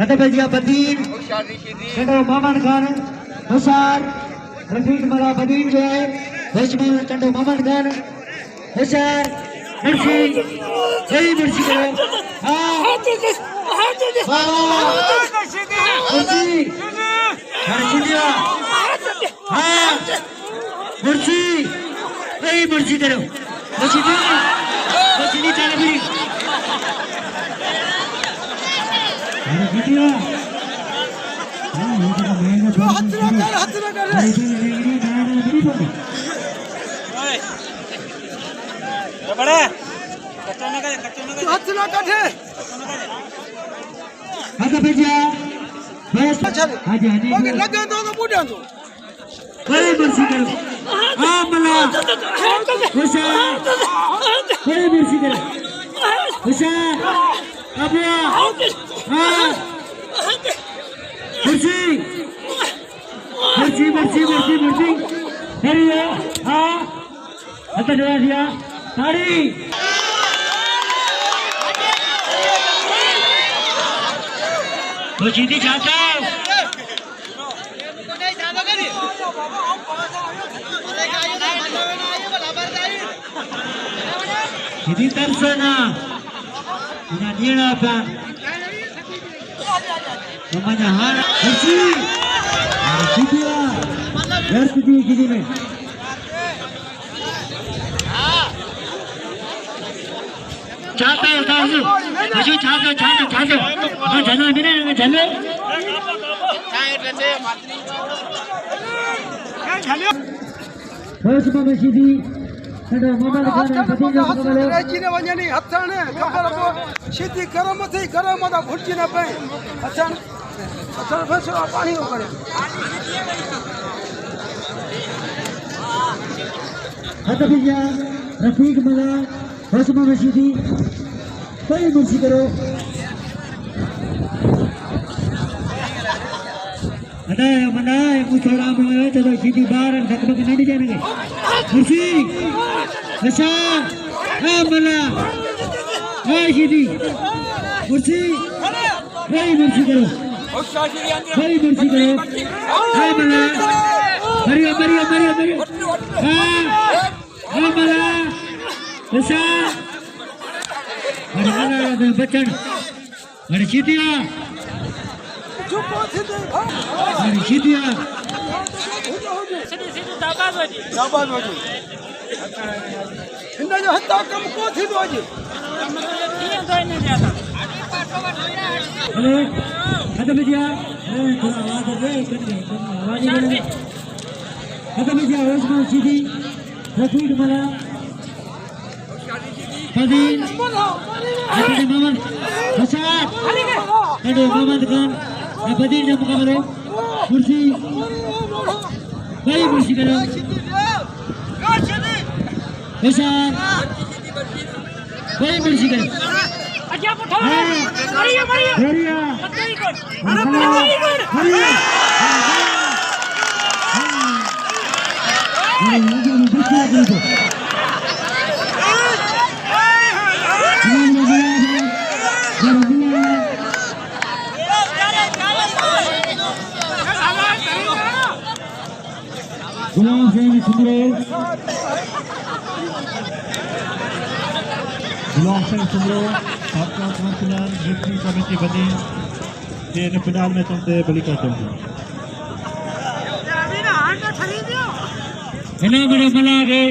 Ada Bajia Badin, Chando Maman Khan, Hussar, Rafiq Mala Badin जो है, Hashman Chando Maman Khan, Hussar, Mursi, जय Mursi करो, हाँ, Mursi, Harshidya, हाँ, Mursi, जय Mursi करो, Mursi नहीं चला भी वीडियो हाथ ना कर बड़ा कच्चा ना हाथ ना काटे हाथ पे जा बस हाजी हाजी ओके लगा दो बूढ़ा दो कोई मर्जी करो हां मला हुसैन कोई मर्जी करो हुसैन अबुआ हाँ मर्जी मर्जी मर्जी मर्जी मर्जी सही है हाँ अच्छा जवाब दिया साड़ी तो जीती चाहता जीती तरसना ina dira apa namanya hara kursi dia bertuju gini nih चाहता है ताज़ मुझे चाहता हाँ जाना भी नहीं जाना बस बाबा सीधी ada mama lekana patinya kamalo rajine wanyani hathane khabara ko siti karamati karamada bhujina pai achan achan feso pani ho kare hata biya rafiq mala hasma masjidi koi mursi karo ada mana yang thoda mein chalo siti baar dhakbak nahi janenge mursi अच्छा हाँ मना हाँ सीधी मुर्सी वही मुर्सी करो वही मुर्सी करो हाँ मना मरिया मरिया मरिया मरिया हाँ हाँ मना अच्छा अरे मना बच्चन अरे सीधिया अरे सीधिया दाबाद हो जी हिंदा जो हत्ता कम को थी दो जी हेलो हद भैया थोड़ा आवाज दे आवाज दे हद भैया ओस्मान सीधी रफीक मला फदील हद मोहम्मद हसन हद मोहम्मद खान फदील ने मुकाबले कुर्सी भाई कुर्सी करो हुसैन कोई मर्जी करे अच्छा उठो मरिया मरिया मरिया अरे मरिया मरिया ये मुझे बच्चा दे दो गुलाम सिंह सुमरो गुलाम सिंह सुमरो आपका काउंसिलर रेफरी कमेटी बनी ये फिनाल में तुमसे बलि करते हैं इन्हें बड़े बना के